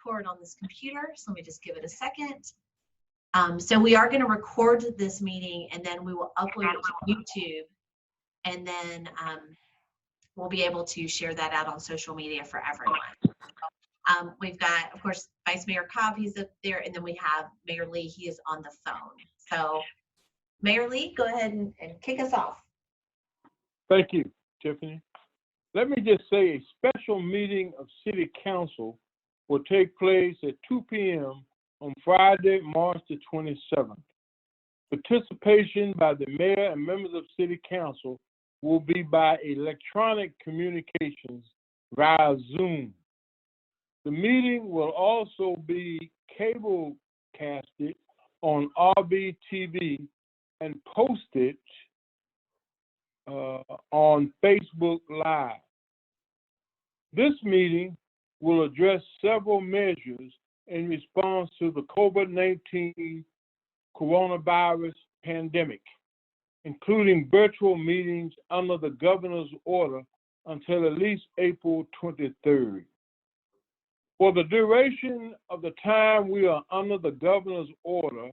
record on this computer, so let me just give it a second. So we are going to record this meeting, and then we will upload it to YouTube, and then we'll be able to share that out on social media for everyone. We've got, of course, Vice Mayor Cobb, he's up there, and then we have Mayor Lee, he is on the phone. So Mayor Lee, go ahead and kick us off. Thank you, Tiffany. Let me just say a special meeting of City Council will take place at 2 p.m. on Friday, March the 27th. Participation by the mayor and members of City Council will be by electronic communications via Zoom. The meeting will also be cable casted on RBTV and posted on Facebook Live. This meeting will address several measures in response to the COVID-19 coronavirus pandemic, including virtual meetings under the governor's order until at least April 23rd. For the duration of the time we are under the governor's order,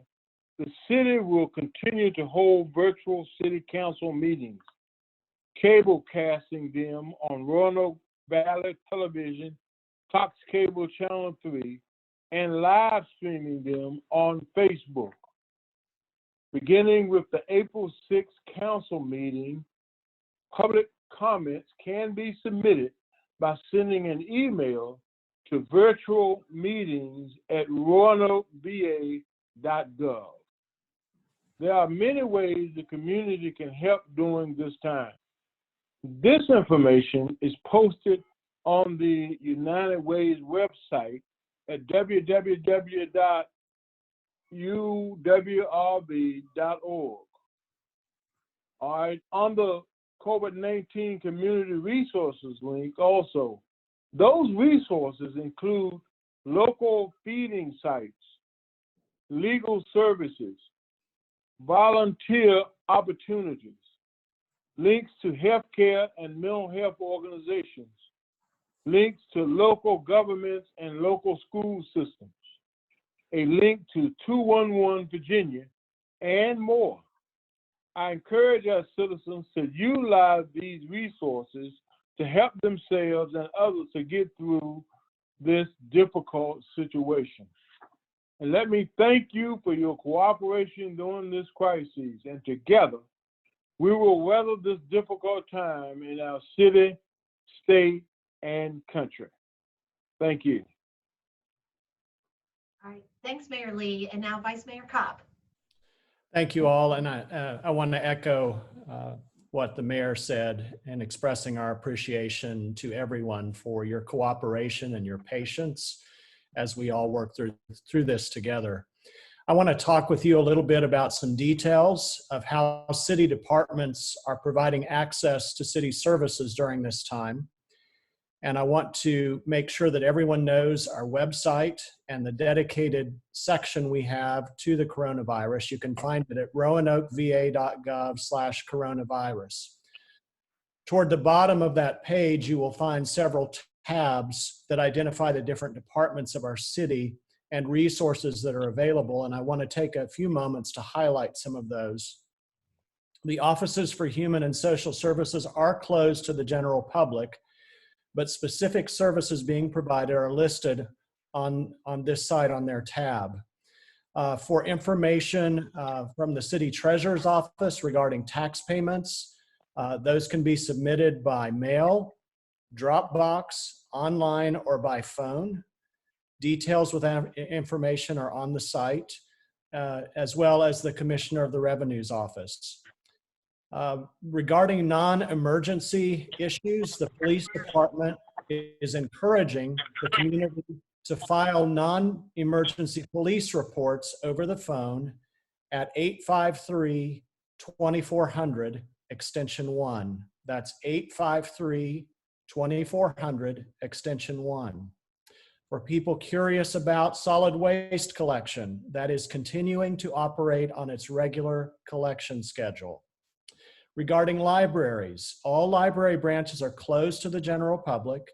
the city will continue to hold virtual city council meetings, cable casting them on Roanoke Valley Television, Cox Cable Channel 3, and live streaming them on Facebook. Beginning with the April 6th council meeting, public comments can be submitted by sending an email to virtualmeetings@roanokeva.gov. There are many ways the community can help during this time. This information is posted on the United Way's website at www.uwrb.org. All right, on the COVID-19 community resources link also, those resources include local feeding sites, legal services, volunteer opportunities, links to healthcare and mental health organizations, links to local governments and local school systems, a link to 211 Virginia, and more. I encourage our citizens to utilize these resources to help themselves and others to get through this difficult situation. And let me thank you for your cooperation during this crisis, and together we will weather this difficult time in our city, state, and country. Thank you. All right, thanks, Mayor Lee. And now Vice Mayor Cobb. Thank you all, and I want to echo what the mayor said in expressing our appreciation to everyone for your cooperation and your patience as we all work through this together. I want to talk with you a little bit about some details of how city departments are providing access to city services during this time. And I want to make sure that everyone knows our website and the dedicated section we have to the coronavirus. You can find it at roanokeva.gov/coronavirus. Toward the bottom of that page, you will find several tabs that identify the different departments of our city and resources that are available. And I want to take a few moments to highlight some of those. The offices for Human and Social Services are closed to the general public, but specific services being provided are listed on this site on their tab. For information from the city treasurer's office regarding tax payments, those can be submitted by mail, Dropbox, online, or by phone. Details with information are on the site, as well as the Commissioner of the Revenue's office. Regarding non-emergency issues, the police department is encouraging the community to file non-emergency police reports over the phone at 853-2400 extension 1. That's 853-2400 extension 1. For people curious about solid waste collection, that is continuing to operate on its regular collection schedule. Regarding libraries, all library branches are closed to the general public,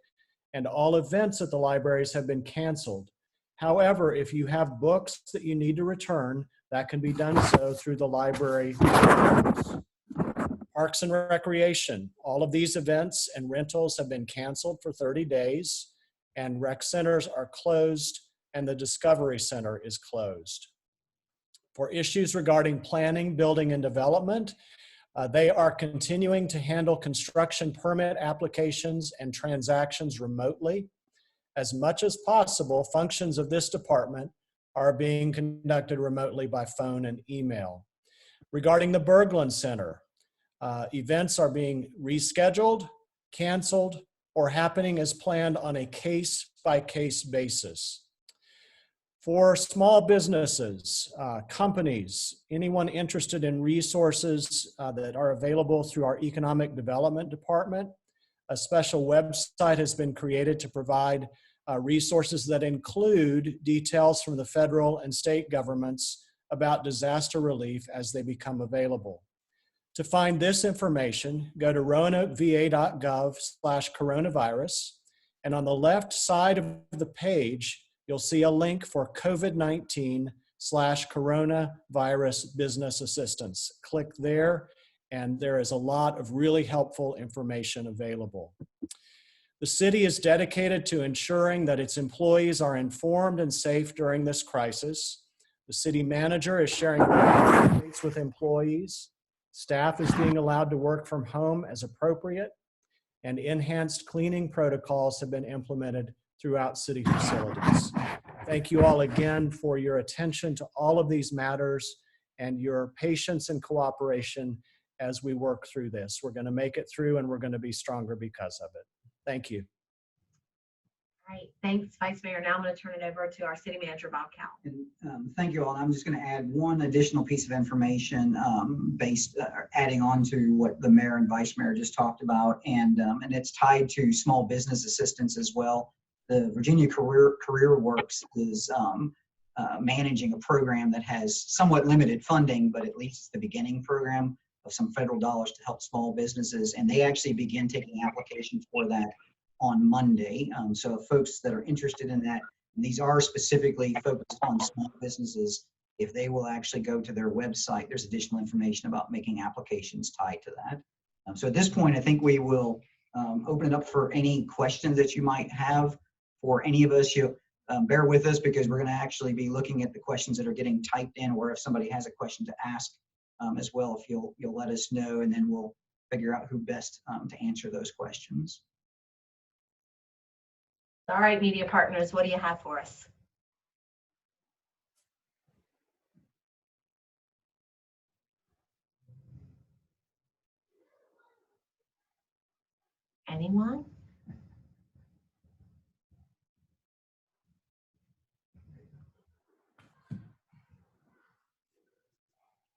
and all events at the libraries have been canceled. However, if you have books that you need to return, that can be done so through the library. Parks and Recreation. All of these events and rentals have been canceled for 30 days, and rec centers are closed, and the Discovery Center is closed. For issues regarding planning, building, and development, they are continuing to handle construction permit applications and transactions remotely. As much as possible, functions of this department are being conducted remotely by phone and email. Regarding the Berglund Center, events are being rescheduled, canceled, or happening as planned on a case-by-case basis. For small businesses, companies, anyone interested in resources that are available through our Economic Development Department, a special website has been created to provide resources that include details from the federal and state governments about disaster relief as they become available. To find this information, go to roanokeva.gov/coronavirus, and on the left side of the page, you'll see a link for COVID-19/coronavirus business assistance. Click there, and there is a lot of really helpful information available. The city is dedicated to ensuring that its employees are informed and safe during this crisis. The city manager is sharing updates with employees. Staff is being allowed to work from home as appropriate, and enhanced cleaning protocols have been implemented throughout city facilities. Thank you all again for your attention to all of these matters and your patience and cooperation as we work through this. We're going to make it through, and we're going to be stronger because of it. Thank you. All right, thanks, Vice Mayor. Now I'm going to turn it over to our City Manager, Bob Cowell. And, thank you all. I'm just going to add one additional piece of information adding on to what the Mayor and Vice Mayor just talked about, and it's tied to small business assistance as well. The Virginia Career Works is managing a program that has somewhat limited funding, but at least it's the beginning program of some federal dollars to help small businesses, and they actually begin taking applications for that on Monday. So folks that are interested in that, and these are specifically focused on small businesses, if they will actually go to their website, there's additional information about making applications tied to that. So at this point, I think we will open it up for any questions that you might have for any of us. You bear with us because we're going to actually be looking at the questions that are getting typed in, or if somebody has a question to ask as well, if you'll let us know, and then we'll figure out who best to answer those questions. All right, media partners, what do you have for us? Anyone?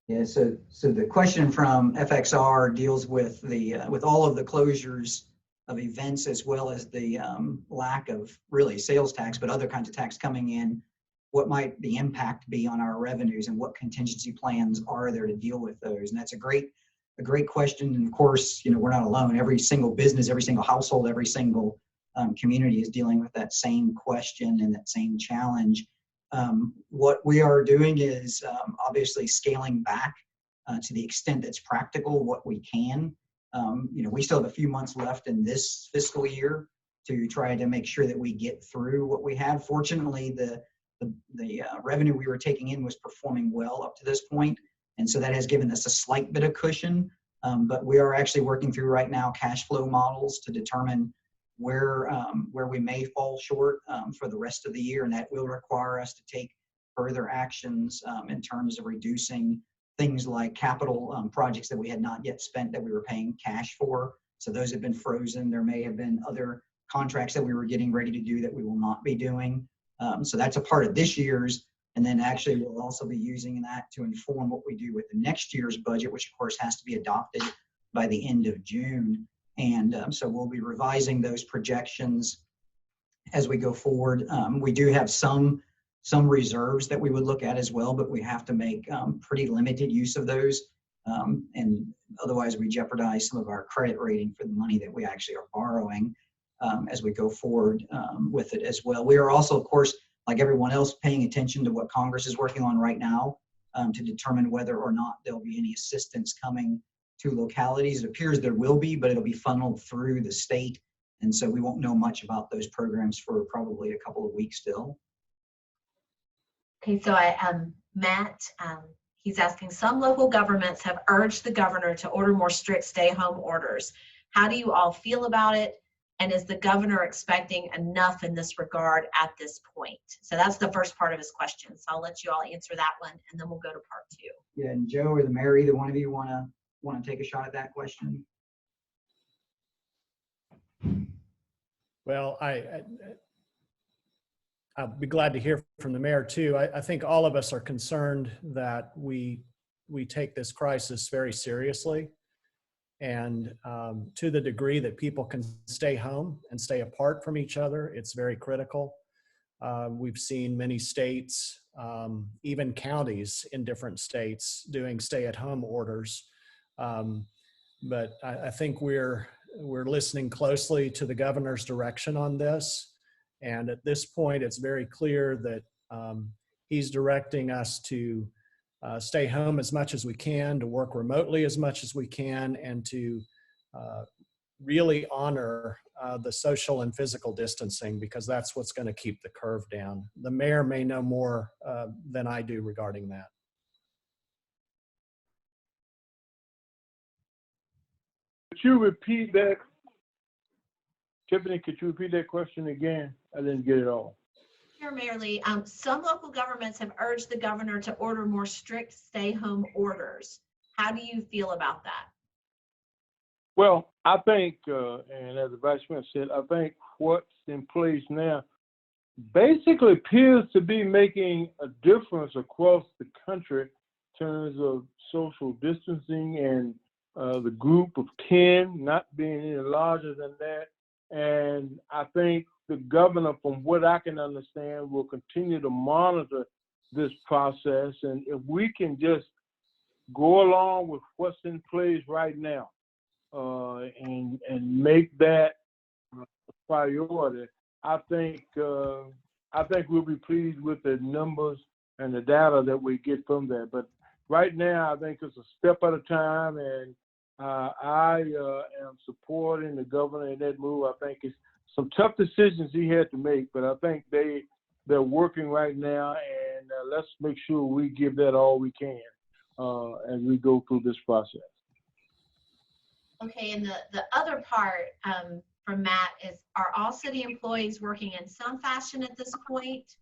Yeah, so the question from FXR deals with the with all of the closures of events, as well as the lack of really sales tax, but other kinds of tax coming in. What might the impact be on our revenues, and what contingency plans are there to deal with those? And that's a great question. And of course, you know, we're not alone. Every single business, every single household, every single community is dealing with that same question and that same challenge. What we are doing is obviously scaling back to the extent that's practical, what we can. You know, we still have a few months left in this fiscal year to try to make sure that we get through what we have. Fortunately, the revenue we were taking in was performing well up to this point, and so that has given us a slight bit of cushion. But we are actually working through right now cash flow models to determine where we may fall short for the rest of the year, and that will require us to take further actions in terms of reducing things like capital projects that we had not yet spent that we were paying cash for. So those have been frozen. There may have been other contracts that we were getting ready to do that we will not be doing. So that's a part of this year's, and then actually we'll also be using that to inform what we do with the next year's budget, which of course has to be adopted by the end of June. And so we'll be revising those projections as we go forward. We do have some reserves that we would look at as well, but we have to make pretty limited use of those. And otherwise we jeopardize some of our credit rating for the money that we actually are borrowing as we go forward with it as well. We are also, of course, like everyone else, paying attention to what Congress is working on right now to determine whether or not there'll be any assistance coming to localities. It appears there will be, but it'll be funneled through the state. And so we won't know much about those programs for probably a couple of weeks still. Okay, so Matt, he's asking, some local governments have urged the governor to order more strict stay-home orders. How do you all feel about it? And is the governor expecting enough in this regard at this point? So that's the first part of his question. So I'll let you all answer that one, and then we'll go to part two. Yeah, and Joe or the mayor, either one of you want to take a shot at that question? Well, I'll be glad to hear from the mayor too. I think all of us are concerned that we take this crisis very seriously. And to the degree that people can stay home and stay apart from each other, it's very critical. We've seen many states, even counties in different states, doing stay-at-home orders. But I think we're listening closely to the governor's direction on this. And at this point, it's very clear that he's directing us to stay home as much as we can, to work remotely as much as we can, and to really honor the social and physical distancing, because that's what's going to keep the curve down. The mayor may know more than I do regarding that. Could you repeat that? Tiffany, could you repeat that question again? I didn't get it all. Here, Mayor Lee, some local governments have urged the governor to order more strict stay-home orders. How do you feel about that? Well, I think, and as the Vice Mayor said, I think what's in place now basically appears to be making a difference across the country in terms of social distancing and the group of 10 not being any larger than that. And I think the governor, from what I can understand, will continue to monitor this process. And if we can just go along with what's in place right now and make that a priority, I think we'll be pleased with the numbers and the data that we get from that. But right now, I think it's a step at a time, and I am supporting the governor in that move. I think it's some tough decisions he had to make, but I think they're working right now, and let's make sure we give that all we can as we go through this process. Okay, and the other part from Matt is, are all city employees working in some fashion at this point?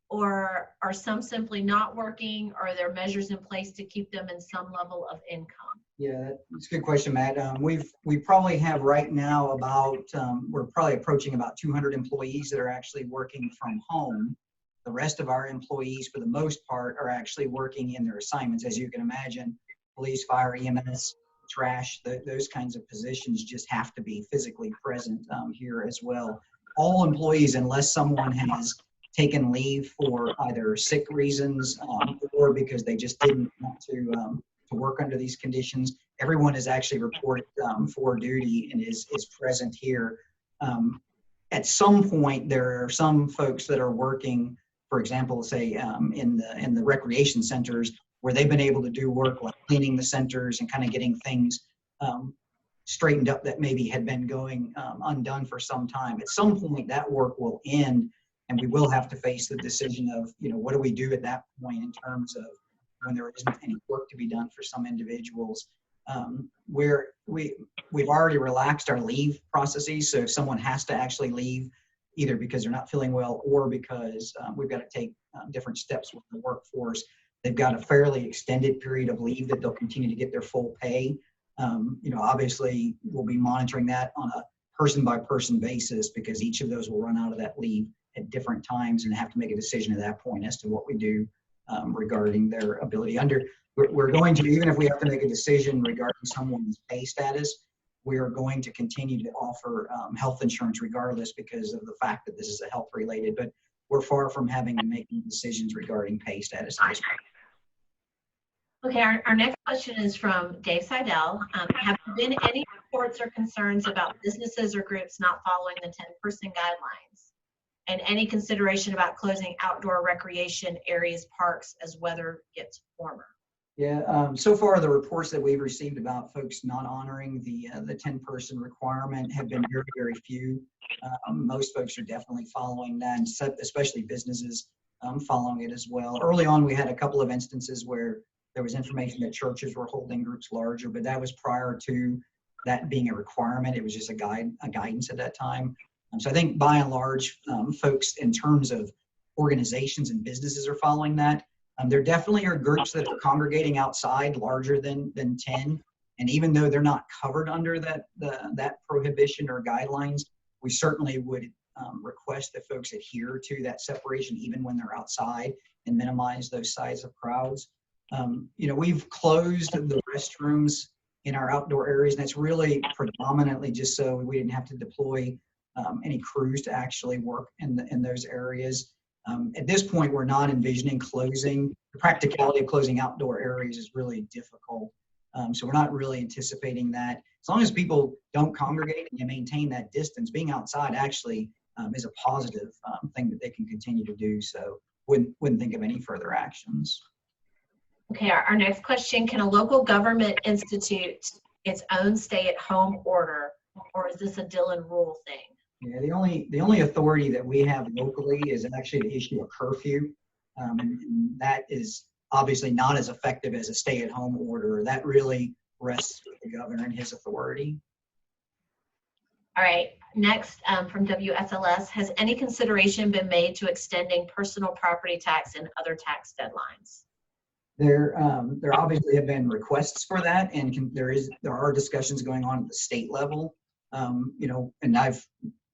Or are some simply not working? Or are there measures in place to keep them in some level of income? Yeah, that's a good question, Matt. We probably have right now about, we're probably approaching about 200 employees that are actually working from home. The rest of our employees, for the most part, are actually working in their assignments. As you can imagine, police, fire, EMS, trash, those kinds of positions just have to be physically present here as well. All employees, unless someone has taken leave for either sick reasons or because they just didn't want to work under these conditions, everyone is actually reported for duty and is present here. At some point, there are some folks that are working, for example, say in the recreation centers, where they've been able to do work like cleaning the centers and kind of getting things straightened up that maybe had been going undone for some time. At some point, that work will end, and we will have to face the decision of, what do we do at that point in terms of when there isn't any work to be done for some individuals. Where we've already relaxed our leave processes. So if someone has to actually leave, either because they're not feeling well or because we've got to take different steps with the workforce, they've got a fairly extended period of leave that they'll continue to get their full pay. Obviously, we'll be monitoring that on a person-by-person basis, because each of those will run out of that leave at different times and have to make a decision at that point as to what we do regarding their ability. We're going to, even if we have to make a decision regarding someone's pay status, we are going to continue to offer health insurance regardless, because of the fact that this is a health-related, but we're far from having to make decisions regarding pay status. Okay, our next question is from Dave Seidel. Have there been any reports or concerns about businesses or groups not following the 10-person guidelines? And any consideration about closing outdoor recreation areas, parks, as weather gets warmer? Yeah, so far the reports that we've received about folks not honoring the 10-person requirement have been very, very few. Most folks are definitely following that, and especially businesses following it as well. Early on, we had a couple of instances where there was information that churches were holding groups larger, but that was prior to that being a requirement. It was just a guidance at that time. So I think by and large, folks in terms of organizations and businesses are following that. There definitely are groups that are congregating outside larger than 10. And even though they're not covered under that prohibition or guidelines, we certainly would request that folks adhere to that separation even when they're outside and minimize those size of crowds. We've closed the restrooms in our outdoor areas, and that's really predominantly just so we didn't have to deploy any crews to actually work in those areas. At this point, we're not envisioning closing. The practicality of closing outdoor areas is really difficult. So we're not really anticipating that. As long as people don't congregate and you maintain that distance, being outside actually is a positive thing that they can continue to do. So wouldn't think of any further actions. Okay, our next question, can a local government institute its own stay-at-home order, or is this a Dillon rule thing? Yeah, the only authority that we have locally is actually to issue a curfew, and that is obviously not as effective as a stay-at-home order. That really rests with the governor and his authority. All right, next from WSLS, has any consideration been made to extending personal property tax and other tax deadlines? There obviously have been requests for that, and there are discussions going on at the state level. And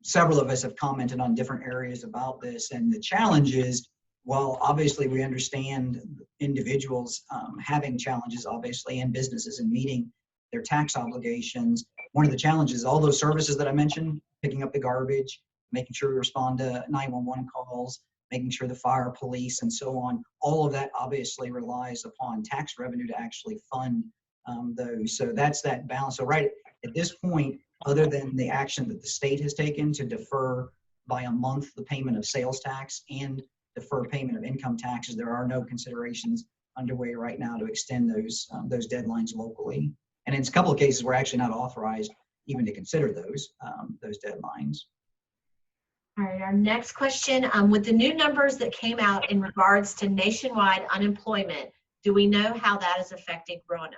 several of us have commented on different areas about this, and the challenge is, while obviously we understand individuals having challenges, obviously, and businesses in meeting their tax obligations, one of the challenges, all those services that I mentioned, picking up the garbage, making sure we respond to 911 calls, making sure the fire, police, and so on, all of that obviously relies upon tax revenue to actually fund those. So that's that balance. So right at this point, other than the action that the state has taken to defer by a month the payment of sales tax and defer payment of income taxes, there are no considerations underway right now to extend those deadlines locally. And in a couple of cases, we're actually not authorized even to consider those deadlines. All right, our next question, with the new numbers that came out in regards to nationwide unemployment, do we know how that is affecting Roanoke?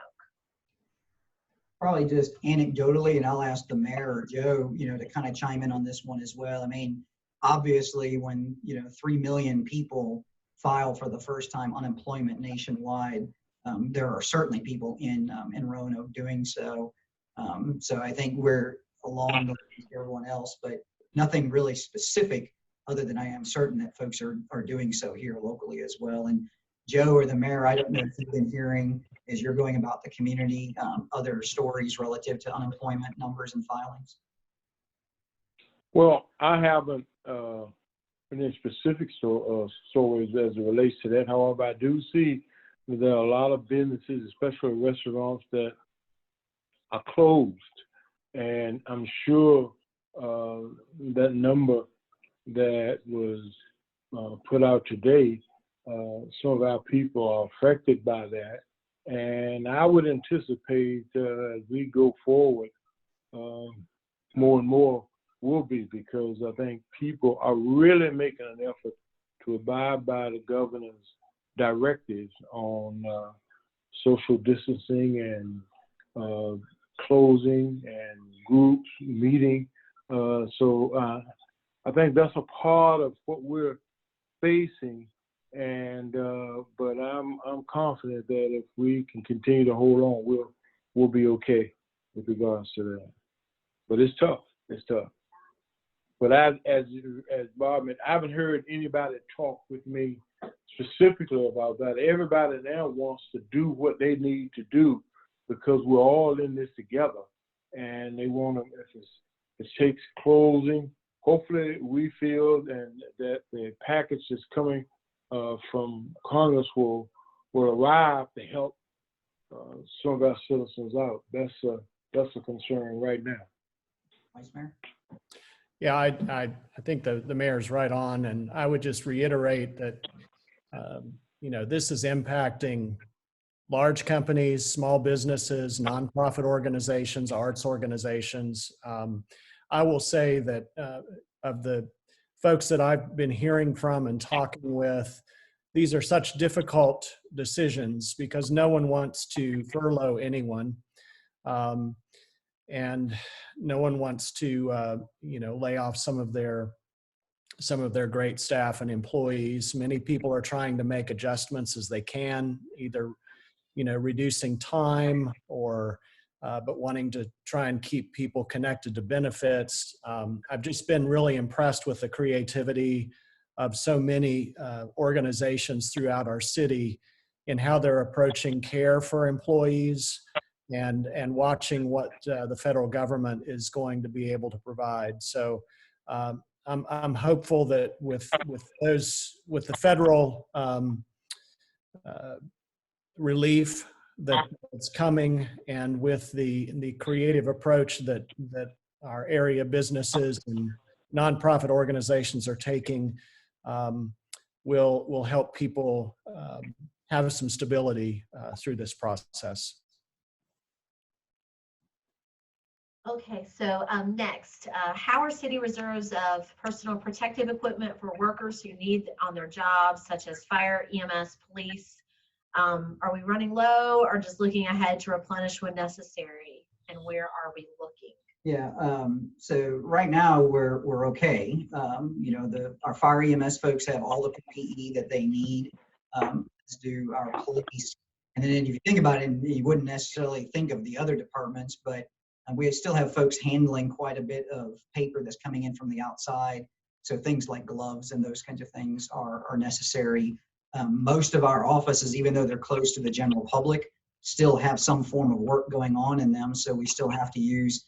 Probably just anecdotally, and I'll ask the mayor or Joe, to kind of chime in on this one as well. I mean, obviously when, 3 million people file for the first time unemployment nationwide, there are certainly people in Roanoke doing so. So I think we're along with everyone else, but nothing really specific other than I am certain that folks are doing so here locally as well. And Joe or the mayor, I don't know if you've been hearing as you're going about the community, other stories relative to unemployment numbers and filings. Well, I haven't any specific stories as it relates to that. However, I do see that there are a lot of businesses, especially restaurants, that are closed. And I'm sure that number that was put out today, some of our people are affected by that. And I would anticipate as we go forward, more and more will be, because I think people are really making an effort to abide by the governor's directives on social distancing and closing and groups meeting. So I think that's a part of what we're facing. And but I'm confident that if we can continue to hold on, we'll be okay with regards to that. But it's tough. It's tough. But as Bob mentioned, I haven't heard anybody talk with me specifically about that. Everybody now wants to do what they need to do because we're all in this together, and they want to. If it takes closing, hopefully we feel that the package that's coming from Congress will arrive to help some of our citizens out. That's a concern right now. Vice Mayor? Yeah, I think the mayor's right on, and I would just reiterate that, this is impacting large companies, small businesses, nonprofit organizations, arts organizations. I will say that of the folks that I've been hearing from and talking with, these are such difficult decisions because no one wants to furlough anyone. And no one wants to, lay off some of their great staff and employees. Many people are trying to make adjustments as they can, either reducing time or but wanting to try and keep people connected to benefits. I've just been really impressed with the creativity of so many organizations throughout our city in how they're approaching care for employees and watching what the federal government is going to be able to provide. So I'm hopeful that with the federal relief that's coming, and with the creative approach that our area businesses and nonprofit organizations are taking, will help people have some stability through this process. Okay, so next, how are city reserves of personal protective equipment for workers who need on their jobs, such as fire, EMS, police? Are we running low or just looking ahead to replenish when necessary? And where are we looking? Yeah, so right now we're okay. Our fire EMS folks have all the PPE that they need, as do our police. And then if you think about it, you wouldn't necessarily think of the other departments, but we still have folks handling quite a bit of paper that's coming in from the outside. So things like gloves and those kinds of things are necessary. Most of our offices, even though they're closed to the general public, still have some form of work going on in them. So we still have to use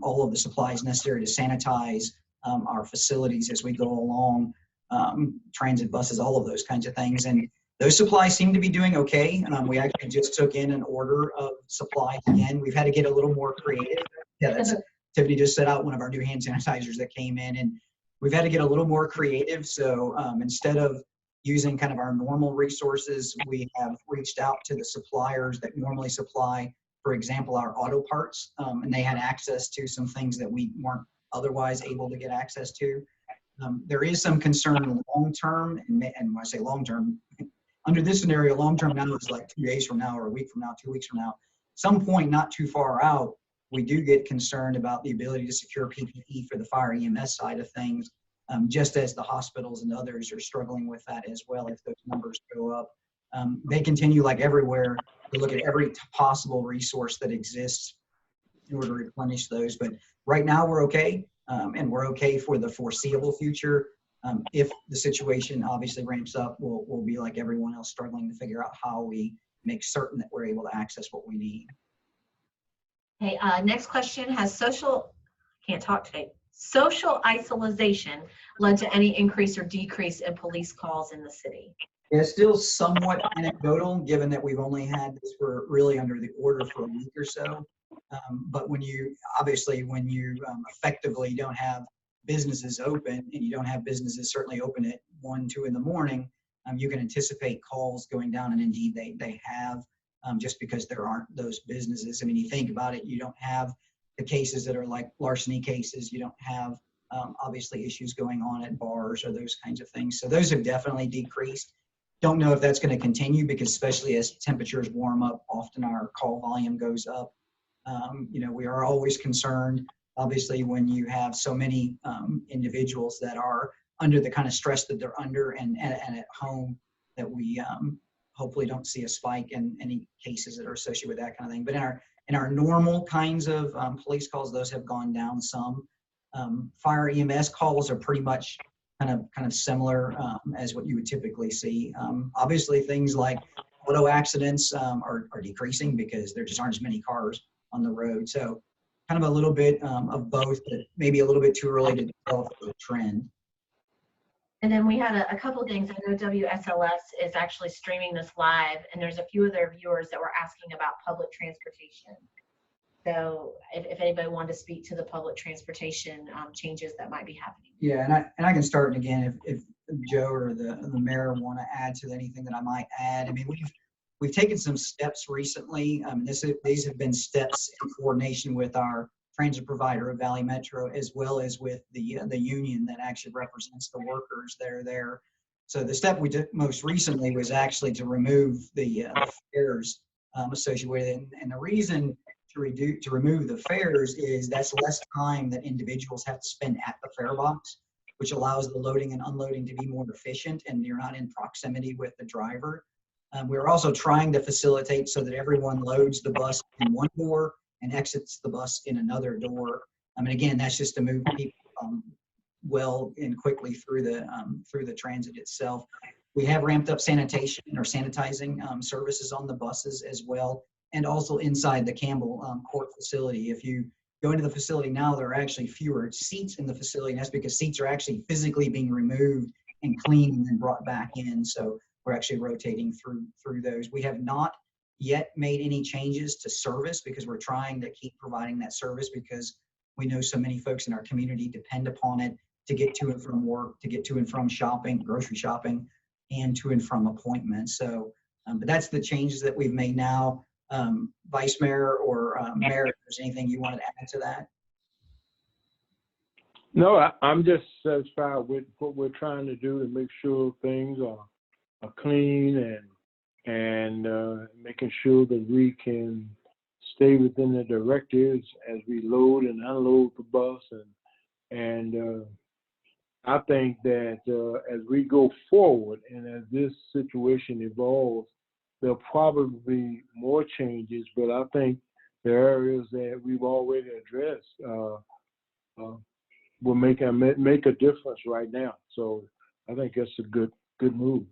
all of the supplies necessary to sanitize our facilities as we go along, transit buses, all of those kinds of things. And those supplies seem to be doing okay. We actually just took in an order of supplies again. We've had to get a little more creative. Yeah, that's Tiffany just set out one of our new hand sanitizers that came in, and we've had to get a little more creative. So instead of using kind of our normal resources, we have reached out to the suppliers that normally supply, for example, our auto parts, and they had access to some things that we weren't otherwise able to get access to. There is some concern long-term, and when I say long-term, under this scenario, long-term now is like 2 days from now or a week from now, 2 weeks from now. Some point not too far out, we do get concerned about the ability to secure PPE for the fire EMS side of things, just as the hospitals and others are struggling with that as well if those numbers go up. They continue, like everywhere, to look at every possible resource that exists in order to replenish those. But right now we're okay, and we're okay for the foreseeable future. If the situation obviously ramps up, we'll be like everyone else, struggling to figure out how we make certain that we're able to access what we need. Okay, next question, has social isolation led to any increase or decrease in police calls in the city? Yeah, it's still somewhat anecdotal, given that we've only had this for really under the order for a week or so. But when you effectively don't have businesses open, and you don't have businesses certainly open at 1, 2 in the morning, you can anticipate calls going down, and indeed they have, just because there aren't those businesses. I mean, you think about it, you don't have the cases that are like larceny cases. You don't have obviously issues going on at bars or those kinds of things. So those have definitely decreased. Don't know if that's going to continue, because especially as temperatures warm up, often our call volume goes up. We are always concerned, obviously, when you have so many individuals that are under the kind of stress that they're under and at home, that we hopefully don't see a spike in any cases that are associated with that kind of thing. But in our normal kinds of police calls, those have gone down some. Fire EMS calls are pretty much kind of similar as what you would typically see. Obviously, things like auto accidents are decreasing because there just aren't as many cars on the road. So kind of a little bit of both, but maybe a little bit too early to develop a trend. And then we had a couple of things. I know WSLS is actually streaming this live, and there's a few of their viewers that were asking about public transportation. So if anybody wanted to speak to the public transportation changes that might be happening. Yeah, and I can start, and again, if Joe or the mayor want to add to anything that I might add. I mean, we've taken some steps recently. These have been steps in coordination with our transit provider of Valley Metro, as well as with the union that actually represents the workers that are there. So the step we took most recently was actually to remove the fares associated with it. And the reason to remove the fares is that's less time that individuals have to spend at the fare box, which allows the loading and unloading to be more efficient, and you're not in proximity with the driver. We're also trying to facilitate so that everyone loads the bus in one door and exits the bus in another door. And again, that's just to move people well and quickly through the transit itself. We have ramped up sanitation or sanitizing services on the buses as well, and also inside the Campbell Court facility. If you go into the facility now, there are actually fewer seats in the facility, and that's because seats are actually physically being removed and cleaned and then brought back in. So we're actually rotating through those. We have not yet made any changes to service because we're trying to keep providing that service, because we know so many folks in our community depend upon it to get to and from work, to get to and from shopping, grocery shopping, and to and from appointments. So, but that's the changes that we've made now. Vice Mayor or Mayor, if there's anything you wanted to add to that? No, I'm just satisfied with what we're trying to do to make sure things are clean and making sure that we can stay within the directives as we load and unload the bus. And I think that as we go forward and as this situation evolves, there'll probably be more changes, but I think the areas that we've already addressed will make a difference right now. So I think that's a good move.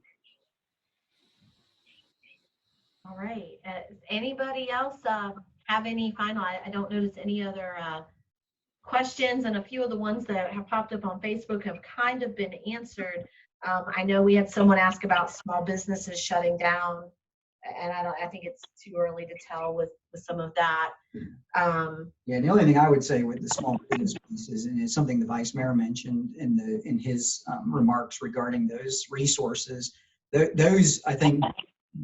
All right. Anybody else have any final? I don't notice any other questions, and a few of the ones that have popped up on Facebook have kind of been answered. I know we had someone ask about small businesses shutting down, and I think it's too early to tell with some of that. Yeah, the only thing I would say with the small business pieces, and it's something the Vice Mayor mentioned in his remarks regarding those resources, those, I think,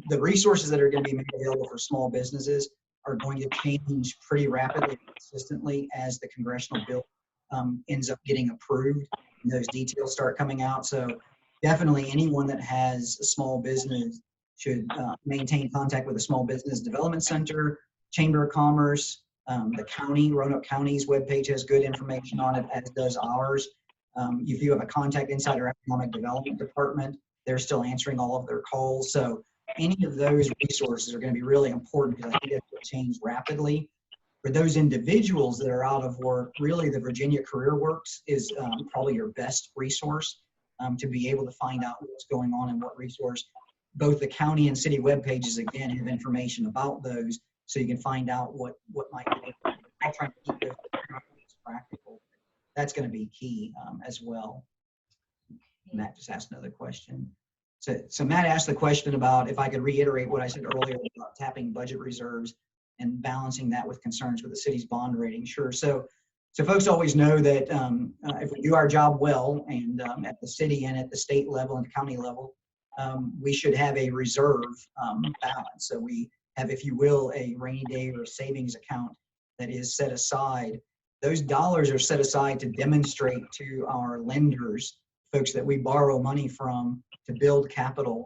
the resources that are going to be made available for small businesses are going to change pretty rapidly and consistently as the congressional bill ends up getting approved and those details start coming out. So definitely anyone that has a small business should maintain contact with the Small Business Development Center, Chamber of Commerce, the county. Roanoke County's webpage has good information on it, as does ours. If you have a contact inside our Economic Development Department, they're still answering all of their calls. So any of those resources are going to be really important, because I think it will change rapidly. For those individuals that are out of work, really the Virginia Career Works is probably your best resource to be able to find out what's going on and what resource. Both the county and city web pages, again, have information about those, so you can find out what might be. I'll try to keep those practical. That's going to be key as well. Matt just asked another question. So Matt asked the question about if I could reiterate what I said earlier about tapping budget reserves and balancing that with concerns with the city's bond rating. Sure. So folks always know that if we do our job well, and at the city and at the state level and the county level, we should have a reserve balance. So we have, if you will, a rainy day or a savings account that is set aside. Those dollars are set aside to demonstrate to our lenders, folks that we borrow money from to build capital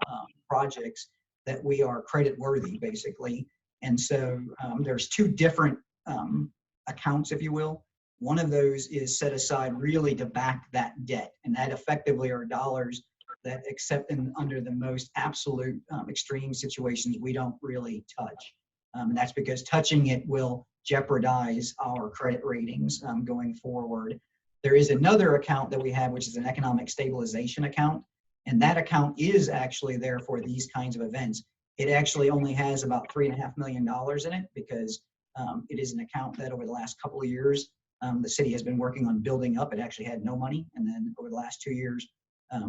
projects, that we are credit worthy, basically. And so there's two different accounts, if you will. One of those is set aside really to back that debt, and that effectively are dollars that, except under the most absolute extreme situations, we don't really touch. And that's because touching it will jeopardize our credit ratings going forward. There is another account that we have, which is an economic stabilization account. And that account is actually there for these kinds of events. It actually only has about $3.5 million in it, because it is an account that over the last couple of years, the city has been working on building up. It actually had no money. And then over the last 2 years,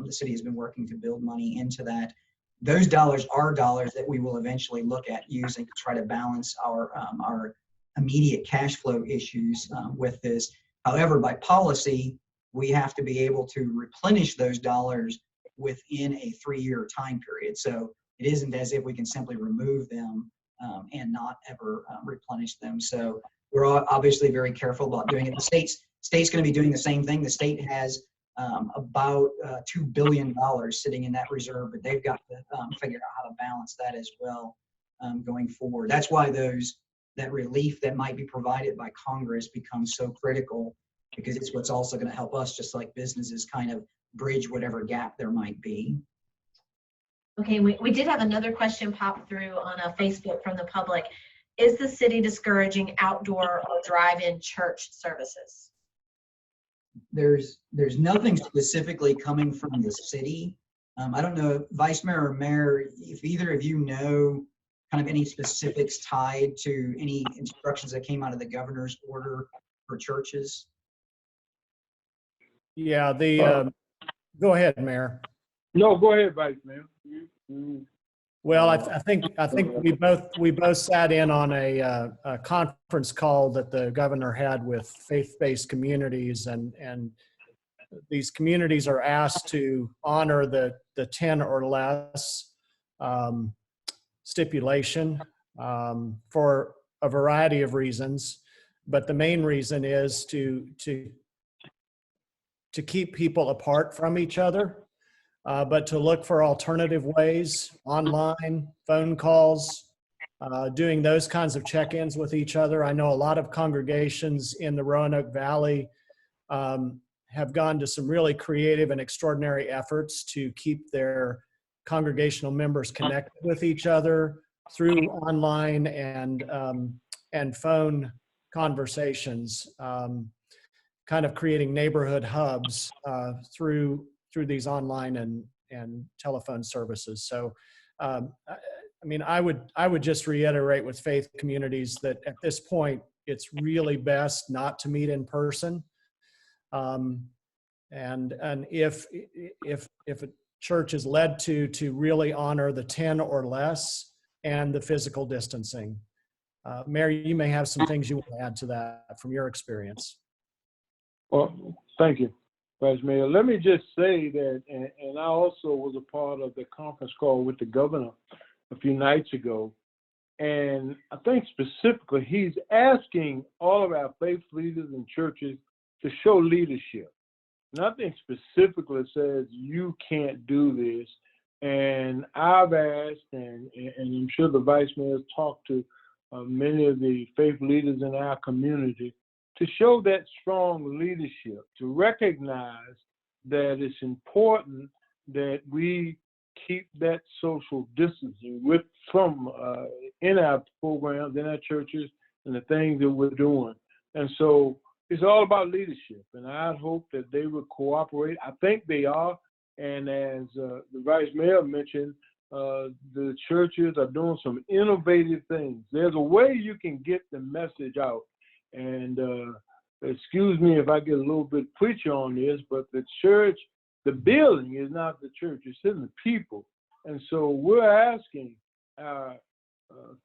the city has been working to build money into that. Those dollars are dollars that we will eventually look at using to try to balance our immediate cash flow issues with this. However, by policy, we have to be able to replenish those dollars within a 3-year time period. So it isn't as if we can simply remove them and not ever replenish them. So we're obviously very careful about doing it. The state's going to be doing the same thing. The state has about $2 billion sitting in that reserve, but they've got to figure out how to balance that as well going forward. That's why that relief that might be provided by Congress becomes so critical, because it's what's also going to help us, just like businesses, kind of bridge whatever gap there might be. Okay, we did have another question pop through on Facebook from the public. Is the city discouraging outdoor or drive-in church services? There's nothing specifically coming from the city. I don't know, Vice Mayor or Mayor, if either of you know kind of any specifics tied to any instructions that came out of the governor's order for churches. Yeah, go ahead, Mayor. No, go ahead, Vice Mayor. Well, I think we both sat in on a conference call that the governor had with faith-based communities, and these communities are asked to honor the 10 or less stipulation for a variety of reasons, but the main reason is to keep people apart from each other. But to look for alternative ways, online, phone calls, doing those kinds of check-ins with each other. I know a lot of congregations in the Roanoke Valley have gone to some really creative and extraordinary efforts to keep their congregational members connected with each other through online and phone conversations, kind of creating neighborhood hubs through these online and telephone services. So, I mean, I would just reiterate with faith communities that at this point, it's really best not to meet in person. And if a church is led to really honor the 10 or less and the physical distancing. Mary, you may have some things you want to add to that from your experience. Well, thank you, Vice Mayor. Let me just say that, and I also was a part of the conference call with the governor a few nights ago, and I think specifically he's asking all of our faith leaders and churches to show leadership. Nothing specifically says you can't do this, and I've asked, and I'm sure the Vice Mayor's talked to many of the faith leaders in our community, to show that strong leadership, to recognize that it's important that we keep that social distancing in our programs, in our churches, and the things that we're doing. And so it's all about leadership, and I hope that they will cooperate. I think they are, and as the Vice Mayor mentioned, the churches are doing some innovative things. There's a way you can get the message out. And excuse me if I get a little bit preachy on this, but the church, the building is not the church, it's in the people. And so we're asking our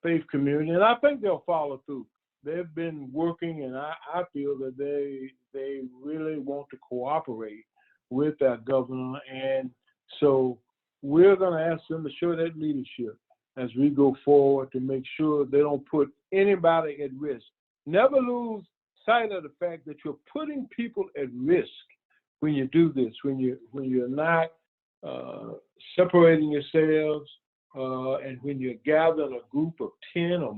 faith community, and I think they'll follow through. They've been working, and I feel that they really want to cooperate with our governor. And so we're going to ask them to show that leadership as we go forward to make sure they don't put anybody at risk. Never lose sight of the fact that you're putting people at risk when you do this, when you're not separating yourselves, and when you're gathering a group of 10 or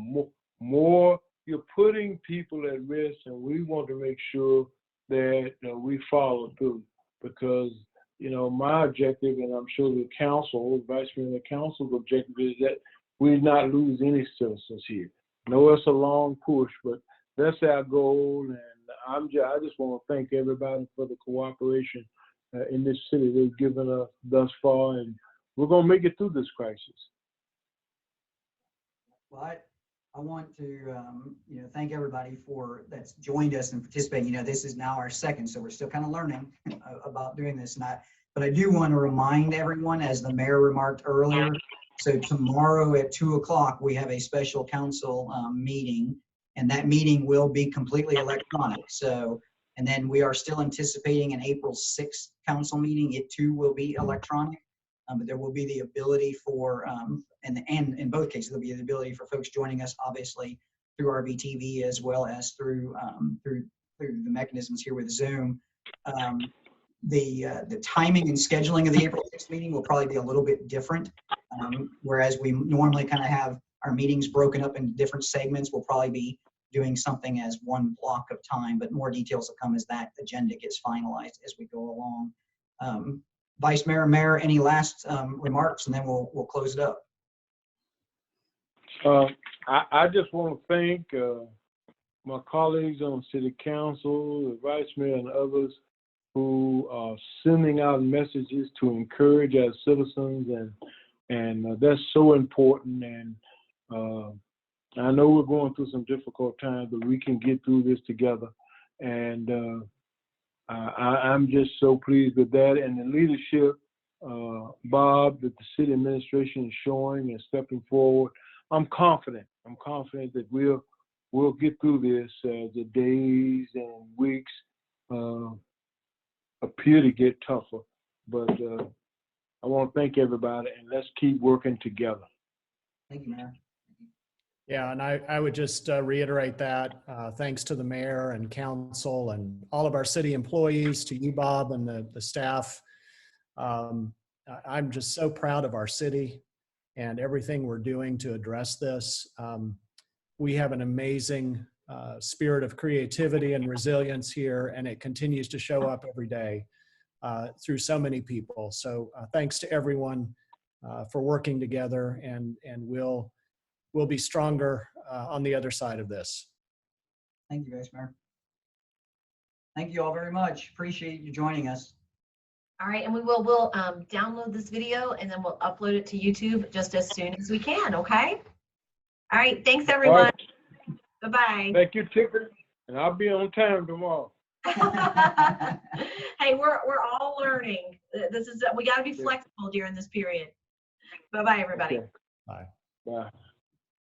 more, you're putting people at risk, and we want to make sure that we follow through, because my objective, and I'm sure the council, Vice Mayor, the council's objective is that we not lose any citizens here. I know it's a long push, but that's our goal, and I just want to thank everybody for the cooperation in this city they've given us thus far, and we're going to make it through this crisis. Well, I want to thank everybody that's joined us and participating. This is now our second, so we're still kind of learning about doing this. But I do want to remind everyone, as the mayor remarked earlier, so tomorrow at 2 o'clock we have a special council meeting. And that meeting will be completely electronic. So, and then we are still anticipating an April 6th council meeting. It too will be electronic. But there will be the ability for, and in both cases, there'll be the ability for folks joining us, obviously, through RBTV as well as through the mechanisms here with Zoom. The timing and scheduling of the April 6th meeting will probably be a little bit different. Whereas we normally kind of have our meetings broken up into different segments, we'll probably be doing something as one block of time, but more details will come as that agenda gets finalized as we go along. Vice Mayor, Mayor, any last remarks, and then we'll close it up. I just want to thank my colleagues on City Council, the Vice Mayor, and others who are sending out messages to encourage our citizens, and that's so important. And I know we're going through some difficult times, but we can get through this together. And I'm just so pleased with that, and the leadership, Bob, that the city administration is showing and stepping forward. I'm confident that we'll get through this. The days and weeks appear to get tougher, but I want to thank everybody, and let's keep working together. Thank you, Mayor. Yeah, and I would just reiterate that. Thanks to the mayor and council and all of our city employees, to you, Bob, and the staff. I'm just so proud of our city and everything we're doing to address this. We have an amazing spirit of creativity and resilience here, and it continues to show up every day through so many people. So thanks to everyone for working together, and we'll be stronger on the other side of this. Thank you, Vice Mayor. Thank you all very much. Appreciate you joining us. All right, and we'll download this video and then we'll upload it to YouTube just as soon as we can, okay? All right, thanks everyone. Right. Bye-bye. Thank you, Tiffany, and I'll be on time tomorrow. Hey, we're all learning. We got to be flexible during this period. Bye-bye, everybody. Okay. Bye. Bye.